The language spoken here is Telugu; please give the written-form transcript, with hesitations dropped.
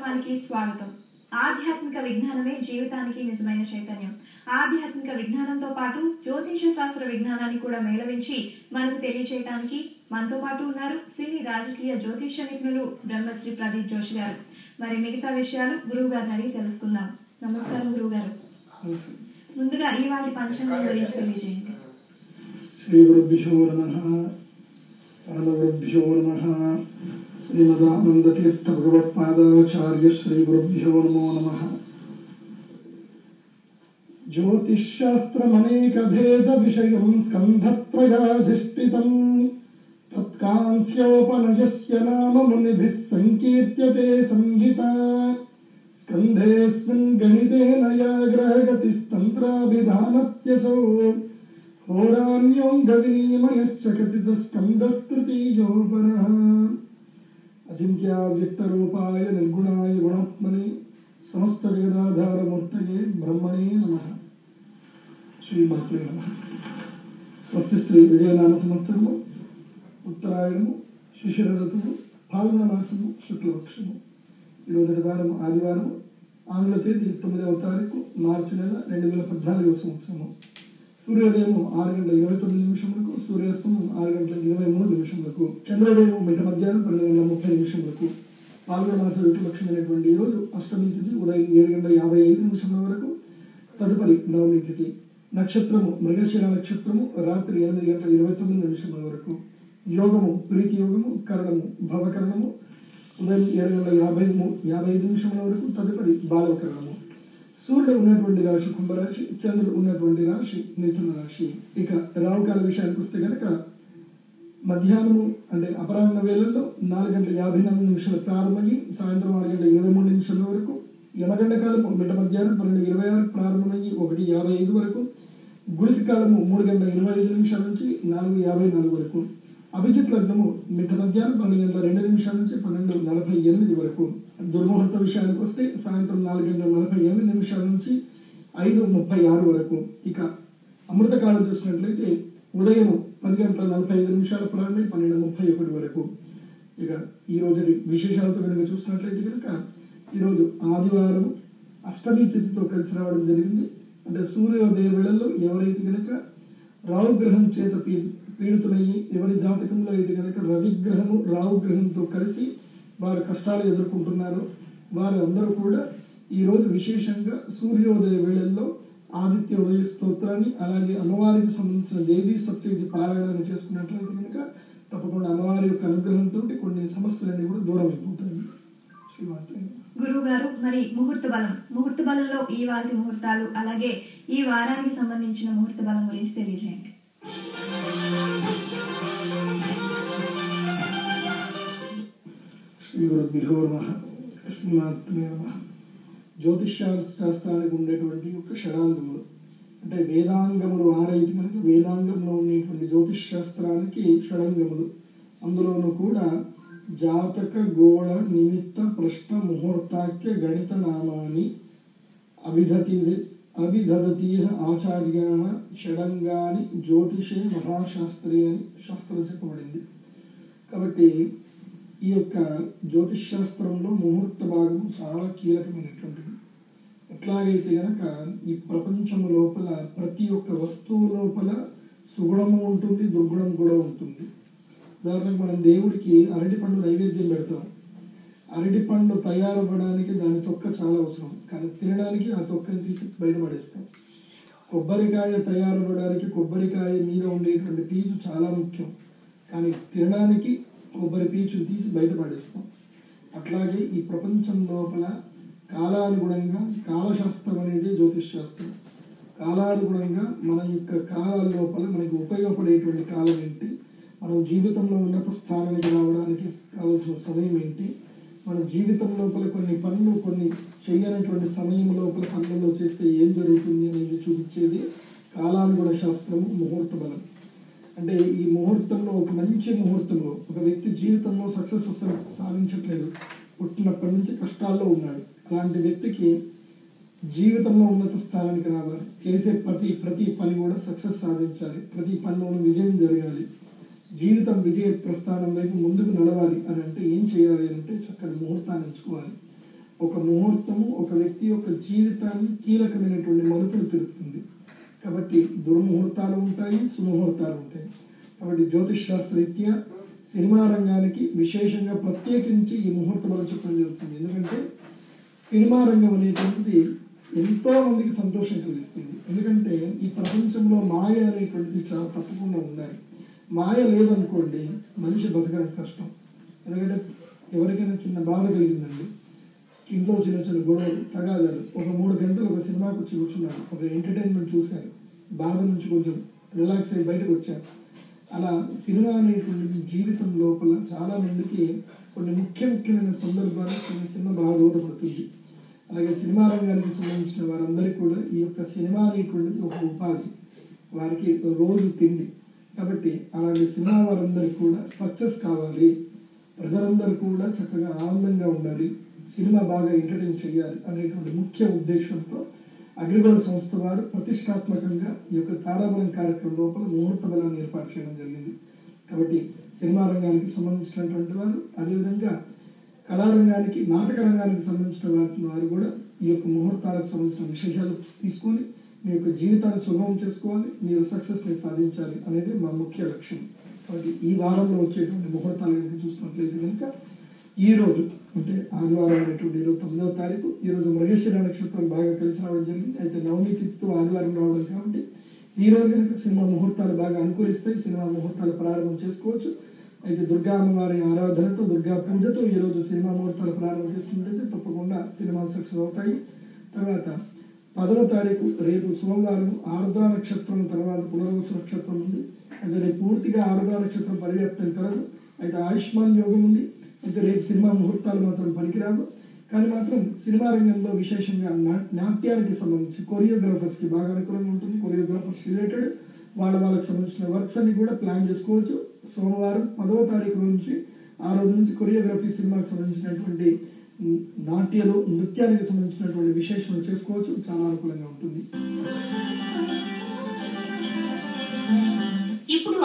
కార్యక్రమానికి స్వాగతం. ఆధ్యాత్మిక విజ్ఞానమే జీవితానికి నిజమైన చైతన్యం. ఆధ్యాత్మిక విజ్ఞానంతో పాటు జ్యోతిష శాస్త్ర విజ్ఞానాన్ని కూడా మేళవించి మనకు తెలియచేయడానికి మనతో పాటు ఉన్నారు సినీ రాజకీయ జ్యోతిష నిపుణులు బ్రహ్మశ్రీ ప్రదీప్ జోషి గారు. మరి మిగతా విషయాలు గురువు గారిని అడిగి తెలుసుకుందాం. నమస్కారం గురువు గారు. ముందుగా ఇవాళ పంచాంగం గురించి తెలియజేయండి. శ్రీ గురుభ్యో నమః. పరమగురుభ్యో నమః. శ్రీమదానందతీర్థ భగవత్పాదాచార్య శ్రీ గురుభ్యో నమో నమః. జ్యోతిషాస్త్రమనేక భేద విషయం స్కంధత్రయాధిష్ఠితం తత్కాంస్యోపనయస్య నామ మునిభిః సంకీర్త్యతే సంహిత స్కంధేస్మిన్ గణితేన యా గ్రహగతిస్తంత్రాభిధానస్యసో హోరాన్యోంగవినిమయశ్చ కథిత స్కంధస్తృతీయోపరః. అచింత్యావ్యక్తరూపాయ నిర్గుణాయ గుణాత్మనే సమస్త జగదాధారమూర్తయే బ్రహ్మణే నమః. శ్రీమాత్రే నమః. స్వస్తి శ్రీ విజయనామ సంవత్సరము, ఉత్తరాయణము, శిశిర ఋతువు, ఫాల్గుణ మాసము, శుక్లపక్షము. ఈరోజు వారం ఆదివారం, ఆంగ్ల తేదీ 9వ తారీఖు మార్చి నెల 2014వ సంవత్సరము. సూర్యోదయం 6:29 సూర్యాస్తమం 6:23 చంద్రోదయం మిట మధ్యాహ్నం 12:30 పాల్గొన మాస ఋతులక్షమైనటువంటి ఈ రోజు అష్టమి తిథి ఉదయం 7:55 వరకు. తదుపరి నవమి తిథి. నక్షత్రము మృగశిర నక్షత్రము రాత్రి 8:29 వరకు. యోగము ప్రీతి యోగము, కరణము భవకరణము ఉదయం 7:55 వరకు. తదుపరి బాలవకరణము. సూర్యుడు ఉన్నటువంటి రాశి కుంభరాశి, చంద్రుడు ఉన్నటువంటి రాశి మిథున రాశి. ఇక రావుకాల విషయానికి వస్తే కనుక మధ్యాహ్నము అంటే అపరాహ్న వేళల్లో 4:54 ప్రారంభమయ్యి సాయంత్రం 6:23 వరకు. యమగండ కాలము మిట మధ్యాహ్నం 12:26 ప్రారంభమయ్యి 1:55 వరకు. గుళిక కాలము 3:25 నుంచి 4:54 వరకు. అభిజిత్ లగ్నము మిట మధ్యాహ్నం 12:02 నుంచి 12:48 వరకు. దుర్ముహూర్త విషయానికి వస్తే సాయంత్రం 4:48 నుంచి 5:36 వరకు. ఇక అమృత కాలం చూసినట్లయితే ఉదయం 10:45 ప్రారంభమై 12:31 వరకు. ఇక ఈ రోజు విశేషాలతో కనుక చూసినట్లయితే కనుక ఈరోజు ఆదివారం అష్టమి తిథితో కలిసి రావడం జరిగింది. అంటే సూర్యోదయ వేళల్లో ఎవరైతే కనుక రాహు గ్రహం చేత పీడితులయ్యి ఎవరి జాతకంలో అయితే కనుక రవిగ్రహము రాహు గ్రహంతో కలిసి వారు కష్టాలు ఎదుర్కొంటున్నారు వారు అందరూ కూడా ఈ రోజు విశేషంగా సూర్యోదయ వేళల్లో ఆదిత్య ఉదయ స్తోత్రాన్ని అలాగే అమ్మవారికి సంబంధించిన దేవీ సప్తశతి పారాయణాన్ని చేసుకున్నట్లయితే కనుక తప్పకుండా అమ్మవారి యొక్క అనుగ్రహంతో కొన్ని సమస్యలన్నీ కూడా దూరం అయిపోతాయి. గురువు గారు, మరి ముహూర్త బలంలో ఈ వారి ముహూర్తాలు అలాగే ఈ వారానికి సంబంధించిన ముహూర్త బలం గురించి తెలియజేయండి. శ్రీ గురుభ్యో నమః. శ్రీమాత్రే నమః. జ్యోతిష శాస్త్రానికి ఉండేటువంటి యొక్క షడాంగములు అంటే వేదాంగములు 6 మనకి వేదాంగంలో ఉండేటువంటి జ్యోతిష్ శాస్త్రానికి షడంగములు. అందులోనూ కూడా జాతక గోళ నిమిత్త ప్రశ్న ముహూర్తాఖ్య గణిత నామాని అభిదధతి ఆచార్యా షడంగాని జ్యోతిషే మహాశాస్త్రి అని శాస్త్రం చెప్పబడింది. కాబట్టి ఈ యొక్క జ్యోతిష్ శాస్త్రంలో ముహూర్త భాగం చాలా కీలకమైనటువంటిది. ఎట్లాగైతే గనక ఈ ప్రపంచము లోపల ప్రతి ఒక్క వస్తువు లోపల సుగుణము ఉంటుంది, దుర్గుణం కూడా ఉంటుంది. ఉదాహరణకు మనం దేవుడికి అరటి పండు నైవేద్యం పెడతాం. అరటి పండు తయారవ్వడానికి దాని తొక్క చాలా అవసరం, కానీ తినడానికి ఆ తొక్కని తీసి బయటపడేస్తాం. కొబ్బరికాయ తయారవ్వడానికి కొబ్బరికాయ మీద ఉండేటువంటి పీచు చాలా ముఖ్యం, కానీ తినడానికి కొబ్బరి పీచును తీసి బయటపడేస్తాం. అట్లాగే ఈ ప్రపంచం లోపల కాలానుగుణంగా కాలశాస్త్రం అనేది జ్యోతిష్ శాస్త్రం. కాలానుగుణంగా మన యొక్క కాలాల లోపల మనకి ఉపయోగపడేటువంటి కాలం ఏంటి, మనం జీవితంలో ఉన్నత స్థానానికి రావడానికి కావాల్సిన సమయం ఏంటి, మన జీవితం లోపల కొన్ని పనులు కొన్ని చేయనటువంటి సమయం లోపల పనులలో చేస్తే ఏం జరుగుతుంది అనేది చూపించేది కాలానుగుణ శాస్త్రము, ముహూర్త బలం. అంటే ఈ ముహూర్తంలో ఒక మంచి ముహూర్తంలో ఒక వ్యక్తి జీవితంలో సక్సెస్ సాధించట్లేదు, పుట్టినప్పటి నుంచి కష్టాల్లో ఉన్నాడు. అలాంటి వ్యక్తికి జీవితంలో ఉన్నత స్థానానికి రావాలి, చేసే ప్రతి పని కూడా సక్సెస్ సాధించాలి, ప్రతి పనిలోనూ విజయం జరగాలి, జీవితం విజయ ప్రస్థానం వైపు ముందుకు నడవాలి అని అంటే ఏం చేయాలి అంటే చక్కని ముహూర్తాన్ని ఎంచుకోవాలి. ఒక ముహూర్తము ఒక వ్యక్తి యొక్క జీవితాన్ని కీలకమైనటువంటి మలుపులు తిరుగుతుంది. కాబట్టి దుర్ముహూర్తాలు ఉంటాయి, సుముహూర్తాలు ఉంటాయి. కాబట్టి జ్యోతిష్ శాస్త్రరీత్యా సినిమా రంగానికి విశేషంగా ప్రత్యేకించి ఈ ముహూర్త బలం చెప్పడం జరుగుతుంది. ఎందుకంటే సినిమా రంగం అనేటువంటిది ఎంతో మందికి సంతోషం కలిగిస్తుంది. ఎందుకంటే ఈ ప్రపంచంలో మాయ అనేటువంటిది చాలా తప్పకుండా ఉండాలి. మాయ లేదనుకోండి మనిషి బతకడం కష్టం. ఎందుకంటే ఎవరికైనా చిన్న బాధ కలిగిందండి, ఇంట్లో చిన్న చిన్న గొడవలు, తగాదాలు, ఒక 3 గంటలు ఒక సినిమాకి వచ్చి కూర్చున్నారు, ఒక ఎంటర్టైన్మెంట్ చూశారు, బాధ నుంచి కొంచెం రిలాక్స్ అయ్యి బయటకు వచ్చారు. అలా సినిమా అనేటువంటి జీవితం లోపల చాలా మందికి కొన్ని ముఖ్యమైన సందర్భాలు చిన్న బాగా దోహదపడుతుంది. అలాగే సినిమా రంగానికి సంబంధించిన వారందరికీ కూడా ఈ యొక్క సినిమా అనేటువంటిది ఒక ఉపాధి, వారికి రోజు తిండి. కాబట్టి అలాంటి సినిమా వారందరికీ కూడా సక్సెస్ కావాలి, ప్రజలందరూ కూడా చక్కగా ఆనందంగా ఉండాలి, సినిమా బాగా ఎంటర్టైన్ చేయాలి అనేటువంటి ముఖ్య ఉద్దేశంతో అగ్రిగోల్డ్ సంస్థ వారు ప్రతిష్టాత్మకంగా ఈ యొక్క తారాబలం కార్యక్రమం లోపల ముహూర్త బలాన్ని ఏర్పాటు చేయడం జరిగింది. కాబట్టి సినిమా రంగానికి సంబంధించినటువంటి వారు, అదేవిధంగా కళారంగానికి, నాటక రంగానికి సంబంధించిన వారు కూడా ఈ యొక్క ముహూర్తాలకు సంబంధించిన విశేషాలు తీసుకొని మీ యొక్క జీవితాన్ని సుగమం చేసుకోవాలి, మీరు సక్సెస్ని సాధించాలి అనేది మా ముఖ్య లక్ష్యం. కాబట్టి ఈ వారంలో వచ్చేటువంటి ముహూర్తాల గురించి చూసినట్లయితే కనుక ఈ రోజు అంటే ఆదివారం అనేటువంటి 29వ తారీఖు, ఈ రోజు మృగశిర నక్షత్రం బాగా కలిసి రావడం జరిగింది. అయితే నవమి తిథితో ఆదివారం రావడం కాబట్టి ఈ రోజు కనుక సినిమా ముహూర్తాలు బాగా అనుకూలిస్తాయి, సినిమా ముహూర్తాలు ప్రారంభం చేసుకోవచ్చు. అయితే దుర్గా అమ్మవారి ఆరాధనతో, దుర్గా పూజతో ఈ రోజు సినిమా ముహూర్తాలు ప్రారంభం చేసుకుంటే తప్పకుండా సినిమాలు సక్సెస్ అవుతాయి. తర్వాత 10వ తారీఖు రేపు సోమవారం ఆరుద్ర నక్షత్రం తర్వాత పునర్వసు నక్షత్రం ఉంది. అయితే రేపు పూర్తిగా ఆరుద్ర నక్షత్రం పరివ్యాప్తం కలదు. అయితే ఆయుష్మాన్ యోగం ఉంది. అయితే రేపు సినిమా ముహూర్తాలు మాత్రం పనికిరావు. కానీ మాత్రం సినిమా రంగంలో విశేషంగా నాట్యానికి సంబంధించి కొరియోగ్రాఫర్స్కి బాగా అనుకూలంగా ఉంటుంది. కొరియోగ్రాఫర్స్ రిలేటెడ్ వాళ్ళకి సంబంధించిన వర్క్స్ అన్ని కూడా ప్లాన్ చేసుకోవచ్చు. సోమవారం 10వ తారీఖు నుంచి ఆ రోజు నుంచి కొరియోగ్రఫీ సినిమాకి సంబంధించినటువంటి నాట్యాలు, నృత్యానికి సంబంధించినటువంటి విశేషాలు చేసుకోవచ్చు, చాలా అనుకూలంగా ఉంటుంది. ఇప్పుడు